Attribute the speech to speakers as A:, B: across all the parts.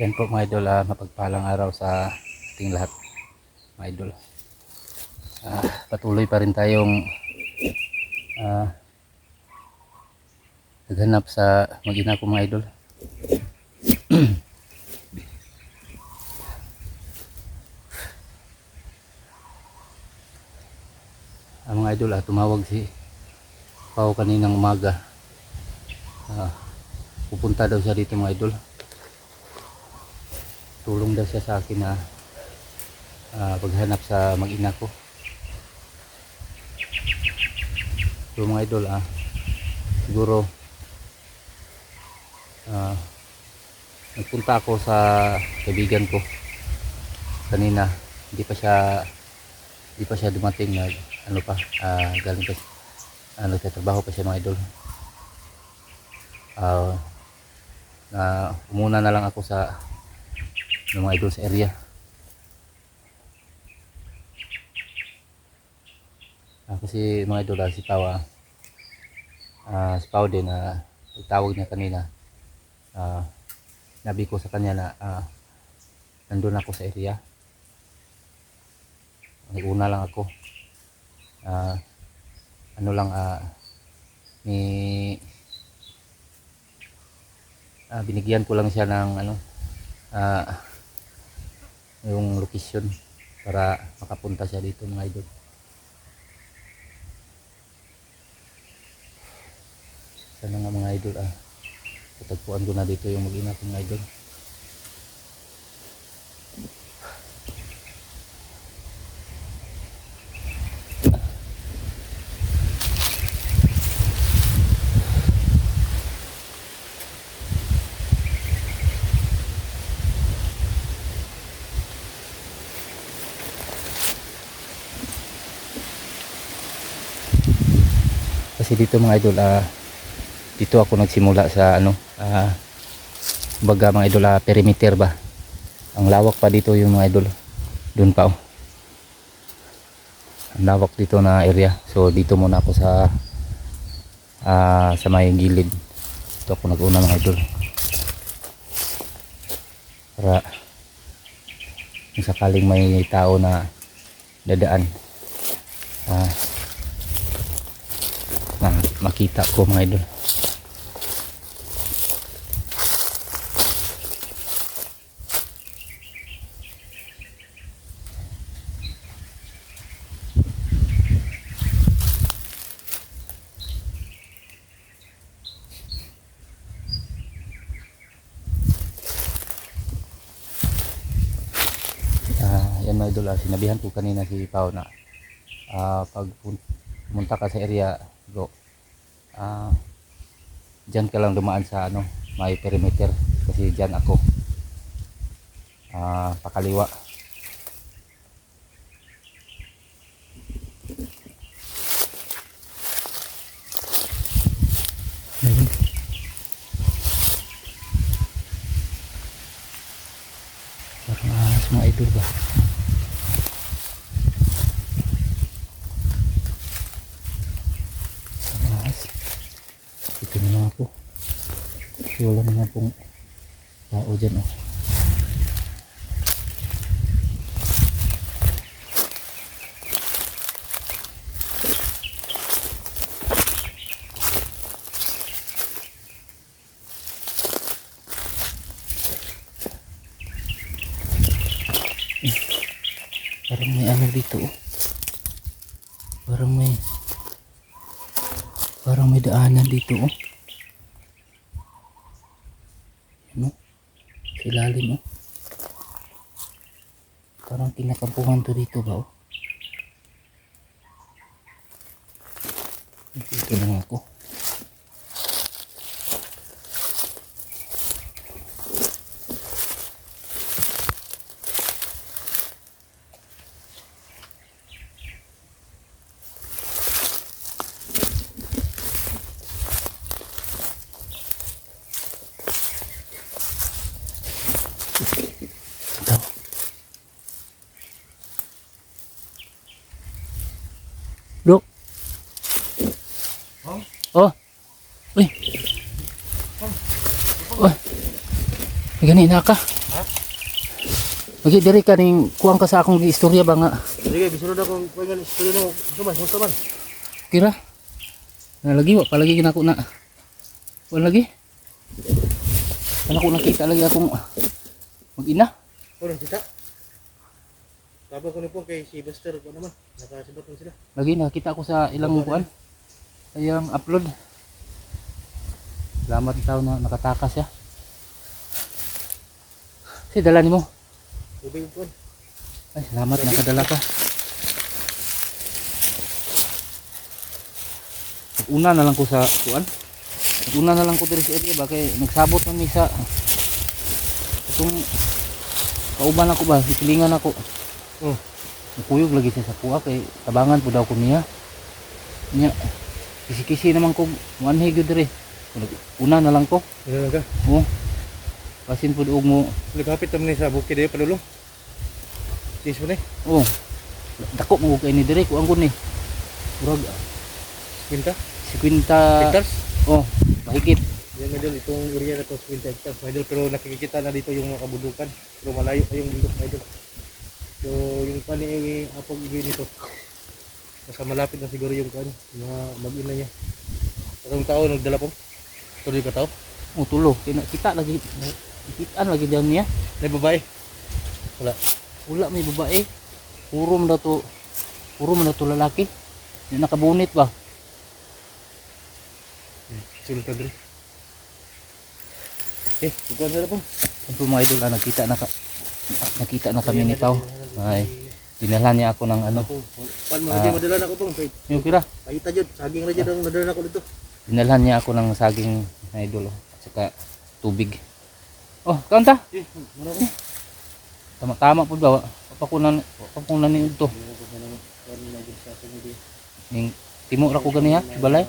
A: Yan po mga idol, mapagpalang araw sa ating lahat mga idol. Patuloy pa rin tayong naghanap sa mag-ina ko mga idol. Mga idol, tumawag si Pao kaninang umaga. Pupunta daw siya dito mga idol. Tulong daw siya sa akin na paghanap sa mag-ina ko. So mga idol, siguro nagpunta ako sa kaibigan ko kanina. Hindi pa siya dumating na galing pa nagtatrabaho pa siya mga idol. Na umuna na lang ako sa mga idol sa area. Kasi mga idol, si Pao din na tawag niya kanina. Nabi ko sa kanya na nandun ako sa area. Naguna lang ako. Binigyan ko lang siya ng yung location para makapunta siya dito mga idol. Sana nga mga idol, patagpuan ko na dito yung mag-ina ko mga idol. Kasi dito mga idol, dito ako nagsimula sa baga mga idol, perimeter ba. Ang lawak pa dito yung mga idol. Doon pa ang lawak dito na area. So dito muna ako sa may gilid. Dito ako nag-una mga idol. Para kung sakaling may tao na dadaan, makita ko mga idol. Yan mga idol, sinabihan ko kanina si Pao na pag pumunta ka sa area, go, dyan ka lang dumaan sa may perimeter, kasi dyan ako pakaliwa. Parang ahas mga idol ba. Ito na ako. Kasi wala naman pong tao dyan Parang may dito Parang may daanan dito sa ilalim Parang kinakampuhan to dito ba Dito lang ako. Bro. Oh. Uy. Oh. Gani na ka. Lagi diri ka ning kuwang ka sa akong istorya ba nga.
B: Sige, gisunod ako kung nga istorya mo. Suman, musta man.
A: Kira. Na lagi wa palagi ginako na. Wa lagi. Kana ko nakita lagi akong mag-ina.
B: Ano kita? Tapos ko ni po kay si Buster ko naman. Nakasibat mo sila.
A: Lagi nakita ko sa ilang kuan. Ayang upload. Salamat tao na nakatakas ya. Si dala nimo.
B: Ubay po.
A: Ay, salamat nakadala ka. Una na lang ko sa kuan. Una na lang ko diri sa area ba kay nagsabot na mi sa itong kauban ako ba, sikilingan ako.
B: Oh,
A: Nakuyog lagi siya sa kuha kay tabangan po daw ko niya. Nya kisi-kisi naman ko manhig gyud diri. Una na lang ko.
B: ano lang ka?
A: Oh. Pasin po og mo.
B: Nagkapit naman ni sa bukid dito padulong. Tis mo ni.
A: Oh. Dako mo kay ni diri ko ang kun ni. Murag
B: Quinta.
A: 50
B: Hectares.
A: oh, mahigit.
B: Yan medyo itong area na to 20 hectares medyo pero nakikita na dito yung mga kabundukan. Pero malayo pa yung bundok medyo. So yung pani apog nito. Nasa malapit na siguro yung kan mga mag-ina niya. Katong tao nagdala po. Tuloy ka tao.
A: Oh, tulo. Kita lagi. Kitaan lagi diyan niya.
B: May babae. Wala.
A: Wala may babae. Puro man daw to. Puro man daw to lalaki. Yung nakabunit ba?
B: Sulod ka dito. Ikuan na po.
A: Ang po mga idol, nakita na kami ni Pao. Ay, dinala niya ako ng ano.
B: Pan mo di madala na ko pong.
A: Yung kira,
B: Ay ta jud, saging ra jud ang nadala na ko dito.
A: dinala niya ako ng saging na idol. At saka tubig. Oh, kanta. Tama-tama po ba? Papakunan ni ito. Ning timo ra ko gani ha, balay.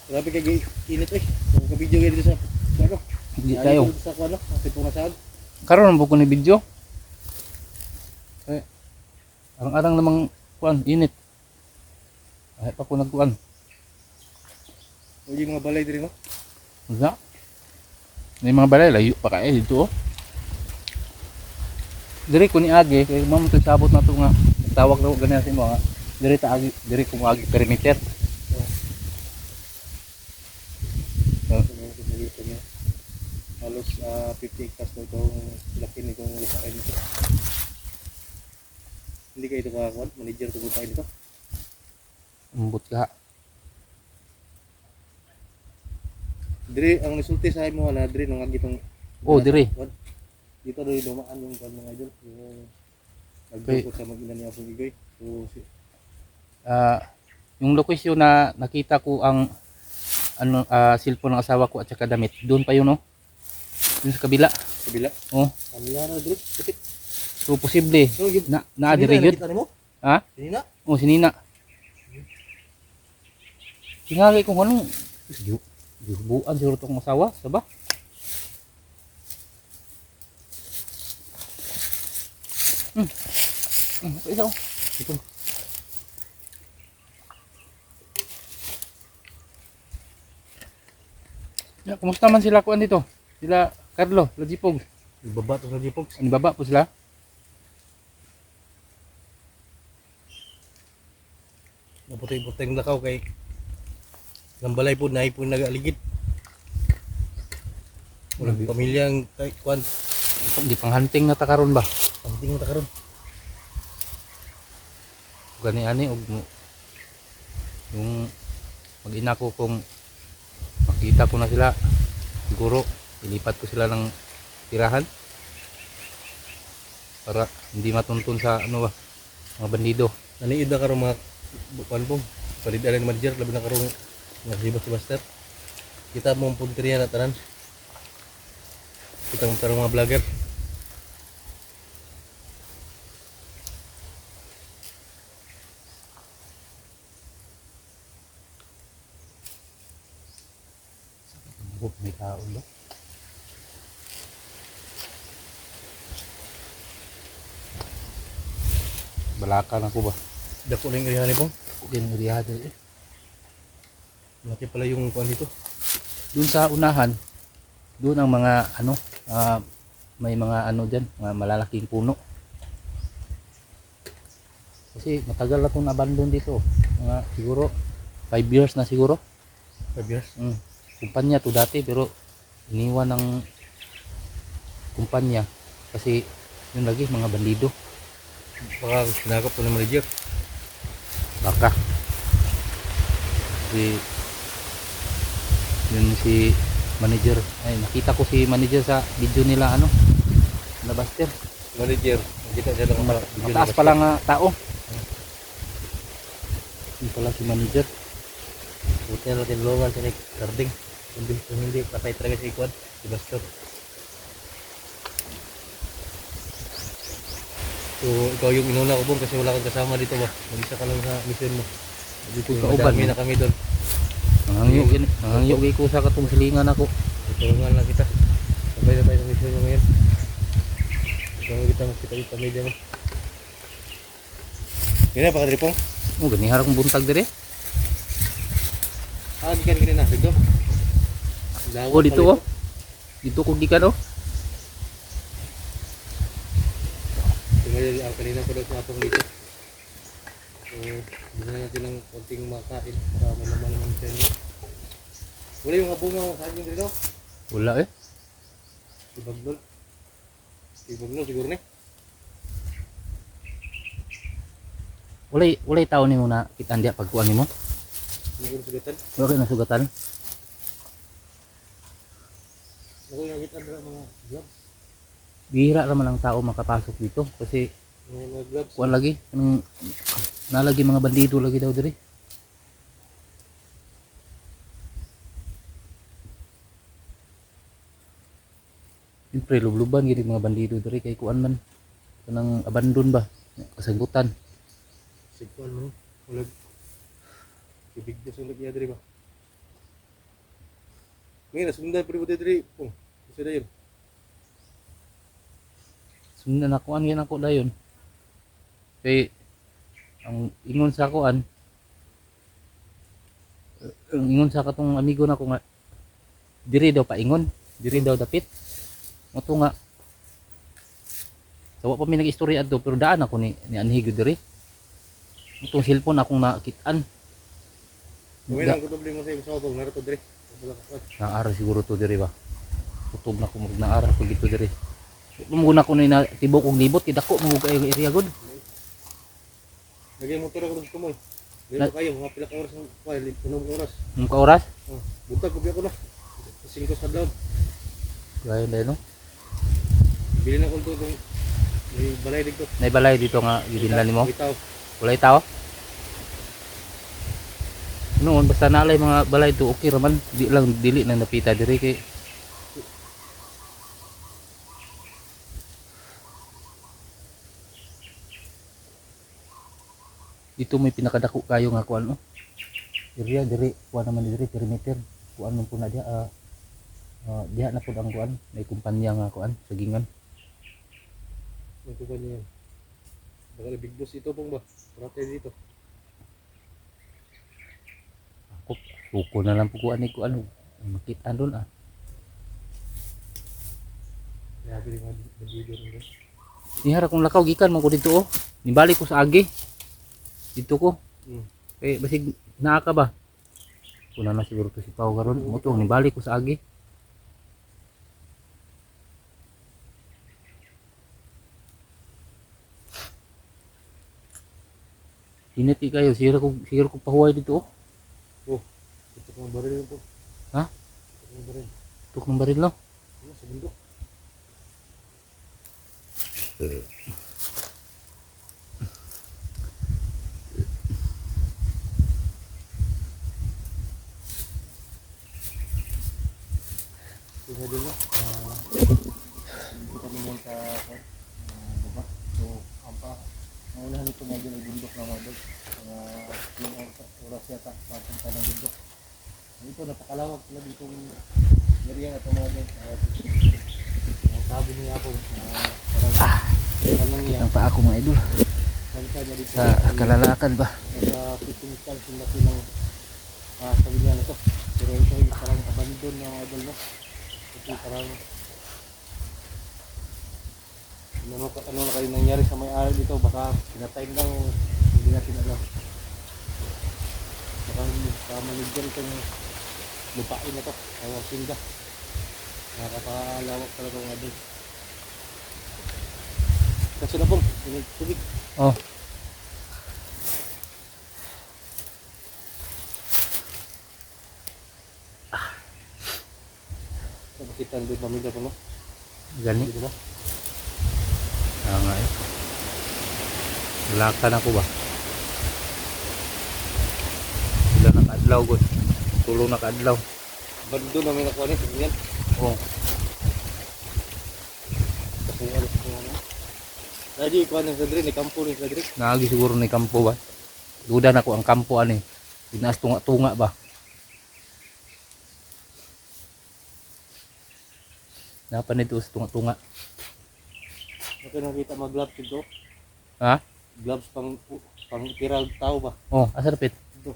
B: Grabe kay init eh. Kung ka-video kayo dito sa ano?
A: Hindi tayo.
B: Sa ano? Sa pumasag.
A: Karon mo ko ni video. Eh, arang-arang namang kuan, init. Ay pa ko nagkuan.
B: O yung mga balay diri no?
A: Wala. May mga balay layo pa kay dito oh. Diri ko ni agi kay mamo to sabot na to nga tawag daw ganyan sa imo nga. Diri ta agi, diri ko agi perimeter.
B: Halos 50 hectares na itong laki nitong lisain nito. Hindi kayo ito kakakuan? Manager ito tayo nito?
A: Umbot ka.
B: Diri, ang nisulti sa mo na diri nung agitong
A: Oh, diri.
B: Dito rin dumaan yung mga idol. Yung nagbuko sa mag-ina niya sa Igoy. So,
A: Yung location na nakita ko ang ano cellphone ng asawa ko at saka damit. Doon pa yun oh. Doon sa kabila.
B: kabila.
A: Oh.
B: Ano yan na diri? Kapit.
A: So posible
B: So,
A: na diri gyud.
B: nakita nimo?
A: Ha?
B: Sinina?
A: Oh, sinina. Tingagi ko anong buuan siguro tong asawa, saba? Isa oh. Ito. Ya, kumusta man sila kuan dito? Sila Carlo, Lajipog.
B: Baba to sa Jipog.
A: Ano baba po sila?
B: Naputi-puting lakaw kay ng balay po na ipon nagaligid. Walang pamilyang kay kuan.
A: Di panghunting na ta karon ba?
B: Ang tingin ta karon.
A: Gani-ani og yung mag-ina ko kung makita ko na sila siguro ilipat ko sila ng tirahan para hindi matuntun sa ano ba mga bandido.
B: Naniid na karon mga kuan po. Palidan ni manager labi na karon nagsibat si Buster. Kita mo ang punteriya na tanan. Kita mo tarong mga vlogger.
A: May tao ba? Balaka na ko ba?
B: Dako lang irihan ni po.
A: Okay na riyado eh.
B: Laki pala yung kuan dito.
A: Doon sa unahan, Doon ang mga ano, may mga ano diyan, mga malalaking puno. Kasi matagal na itong abandon dito. Mga siguro 5 years na siguro.
B: 5 years.
A: Kumpanya to dati pero iniwan ng kumpanya kasi yun lagi mga bandido.
B: Baka sinakop po ng manager.
A: Baka. Si yun si manager. Ay nakita ko si manager sa video nila ano. Na Buster.
B: Manager. Kita siya lang
A: Mataas pa lang tao. Yun pala si manager.
B: Buti na natin lowal sa Carding. Hindi patay talaga si Iquad. Si Buster. So, ikaw yung inuna ko bong kasi wala kang kasama dito ba? Mag-isa ka lang sa mission mo.
A: Dito sa uban.
B: Madami na kami doon.
A: Nangangyo ko sa katong silingan ako.
B: Tutulungan lang kita. Sabay na tayo sa mission mo ngayon. Ikaw kita makita yung pamilya mo. Yun na, pakadripong.
A: Oh, ganihar akong buntag dire.
B: Gikan ganyan na. Dito.
A: Oh, dito oh. Dito ko gikan oh.
B: Ngayon, kanina pa daw sa atong dito. So, bigyan natin ng konting makain para may laman naman siya niyo. Wala yung abunga mo sa akin dito.
A: Wala eh.
B: Si Bagnol. Si Bagnol siguro ni.
A: Walay tao nimo na kita ndiya pagkuan nimo.
B: Siguro sugatan.
A: Wala kay nasugatan.
B: Ako yung nakita na mga gloves.
A: Bihira naman ang tao makapasok dito kasi
B: Mga gloves.
A: kuan lagi anong nalagi mga bandido lagi daw dire. Siyempre lubluban gid mga bandido dire kay kuan man kanang abandon ba kasangkutan.
B: Sigkuan mo. Ulag. Ibig na sulag niya diri ba? Ngayon, nasundan pa rin mo diri. Oh, isa na yun.
A: Sundan ako an ako dayon. Kay ang ingon sa kuan ang ingon sa katong amigo nako nga diri daw paingon, diri daw dapit. Moto nga sawa pa mi nag-istorya adto pero daan ako ni anhi gyud diri. Itong cellphone akong nakitaan.
B: Ngayon, ang kutob mo sa iyo sa ubong. Naroto diri.
A: Naara siguro to diri ba. Kutob na ko mag naara ko dito diri. Muna ko na tibok kong libot kidako mo kayo area god.
B: Lagay mo turo ko sa kumoy. Dito kayo, mga pila ka oras ng kuhay, punong oras.
A: Ang ka oras?
B: Oh, buntag ko ko na. 5 sa daw.
A: Gaya na no.
B: Bili na ko ito itong may balay dito.
A: Nay balay dito nga gibinlan nimo.
B: Bitaw.
A: Walay tao. Noon basta nalay mga balay to okay raman, di lang dili na napita diri kay dito may pinakadako kayo nga kuan no. Area diri kuan naman diri perimeter. Kuan man po na dia diha na pud ang kuan, may kumpanya nga kuan sagingan.
B: Ito ba niya? Baka big boss ito pong ba? Parate dito.
A: Ako suko na lang po kuan ni kuan makita doon ah.
B: Grabe rin mga video rin.
A: Nihara kong lakaw gikan man ko dito oh. Nibalik ko sa agi. Dito ko. Eh basig naa ka ba? Kuna na siguro to si Pao karon. Mo to nibalik ko sa agi. Hinati kayo, siguro ko pahuway dito oh.
B: Oh, ito kong baril po.
A: Ha?
B: Ito kong baril.
A: Tuk ng baril no.
B: Ano sa bundok? Ito din na. Ito kami muna sa baba. So, ang unahan nito mga din ay bundok na mga dog. Yung oras yata papunta ng bundok. Ito napakalawag pala ditong area na ito mga dog. Ang sabi niya po parang ano niya.
A: Ang paa ko mga idol.
B: Salita niya dito.
A: Sa kalalakan ba?
B: Sa pipinitan sila sabi niya na ito. Pero ito yung parang abandon na mga idol no. Kasi parang ano na kayo nangyari sa may-ari dito, baka pinatay lang o hindi natin alam. Baka manager itong lupain na to, tawag sinda. Nakakapalawak talaga mga doon. Kasi na pong, tubig.
A: Oh.
B: Makita doon pamilya po, no?
A: Gani.
B: Dito ba?
A: Nga eh. Lalakan ako ba? Sila nakaadlaw gud. Tulong nakaadlaw.
B: Bando na may nakuha niya, tignan.
A: Oh.
B: Kasi alas ko ano. Lagi ikuha ng Sadri, ni kampo ni Sadri.
A: Naagi siguro ni kampo ba? Duda na ko ang kampo ani. Pinas tunga-tunga ba? Napa nito sa tunga-tunga?
B: Ito nakita mag-gloves dito.
A: Ha?
B: Gloves pang tira tao ba?
A: Oh, asa dapit?
B: Ito.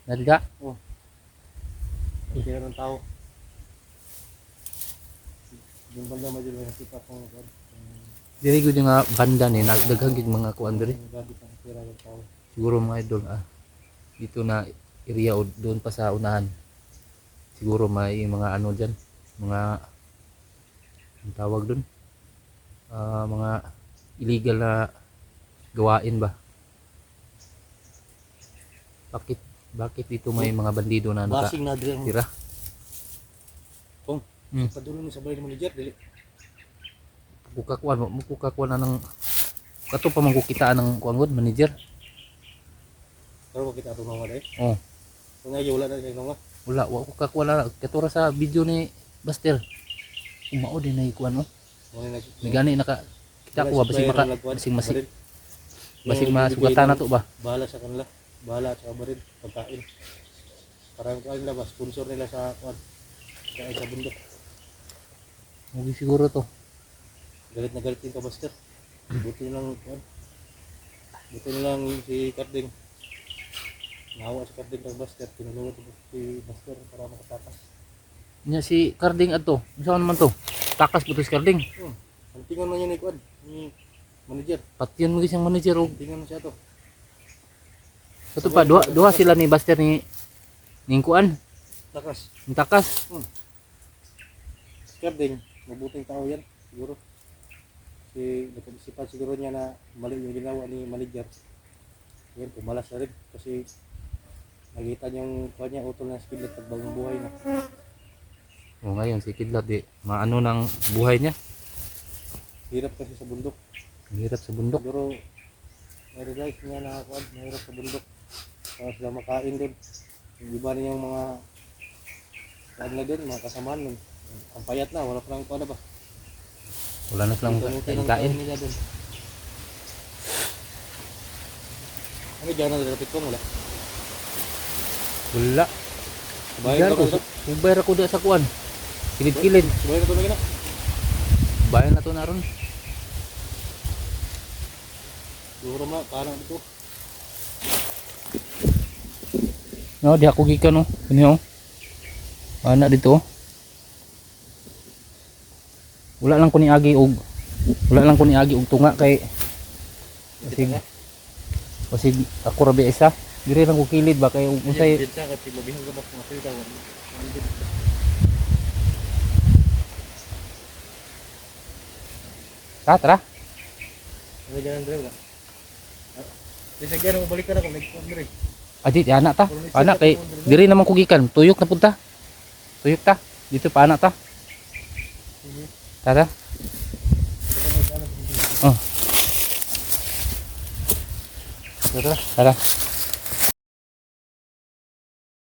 A: Nadiga?
B: Pang tira ng tao. Yung banda mo dito nakita pang
A: Diri gud nga banda ni nagdaghang gid mga kuan diri.
B: gabi pang tira ng tao.
A: Siguro mga idol dito na area o doon pa sa unahan. Siguro may mga ano diyan, mga ang tawag doon. Mga illegal na gawain ba? Bakit dito may mga bandido na
B: Basing na diri ang
A: tira?
B: Kung
A: Hmm.
B: padulo ni sa bahay ni manager dili.
A: Kukakuan mo kukakuan na ng kato pa man ko kitaan ng kuan gud manager.
B: Pero kita ato mga dai.
A: Oh,
B: Kung nga wala na kay nga.
A: wala wa ko kakuan na katura sa video ni Buster. Umao din na kuan oh.
B: Mo ni
A: Nagani naka kita ko basig masugatan na to ba?
B: Bahala sa kanila. Bahala sa barin pagkain. Parang kain nila ba sponsor nila sa kuan. Kaya sa bundok.
A: Mugi siguro to.
B: Galit na galit yung kabaster. Buti lang kuan. Buti lang si Karding. Nawa si Karding kang Buster. Tinulungan ko si Buster para makatakas.
A: Nya si Carding adto. Unsa naman to? Takas putus Carding.
B: Ang tingon man yun ni kuan. Ni manager.
A: Patyon mo siyang manager og
B: Tingon siya to.
A: kato pa duha sila ni Buster ni ning kuan,
B: Takas.
A: ning takas.
B: Si Karding. Mabuting tao yan. Siguro. Nagkadisipan siguro niya na mali yung ginawa ni manager. Yan, pumalas na rin. Kasi nakita niya yung kuan niya utol na skillet at bagong buhay na.
A: O ngayon si Kidlat di maano ng buhay niya.
B: Hirap kasi sa bundok.
A: Ang hirap sa bundok.
B: Siguro na-realize niya na kuan, mahirap sa bundok. Para sila makain doon. Yung iba na yung mga kuan na din, mga kasamaan nun. Ang payat na, wala pa lang kuan na ba?
A: Wala na silang kain.
B: Nila doon. Ano dyan na dalapit ko mula?
A: Wala.
B: Bayan
A: Ko
B: ko.
A: ubay ra ko da sa kuan. Kilid-kilid.
B: Bayan ko lagi na.
A: Bayan na to naron.
B: Siguro na, parang dito.
A: No, di ako gikan no. Kani oh. Ana dito. Wala lang ko ni agi og tunga kay basig ako ra isa. Diri lang ko kilid ba kay unsay
B: Dito ka kasi mabihang ka ba kung makita ko.
A: tara.
B: Ano dyan Andre wala? Di sa gyan, balik ka na kung nag-kuhan dire.
A: Adi anak ta. Anak kay diri naman ko gikan. Tuyok na punta. Tuyok ta. Dito pa anak ta. Tara. Oh. Tara.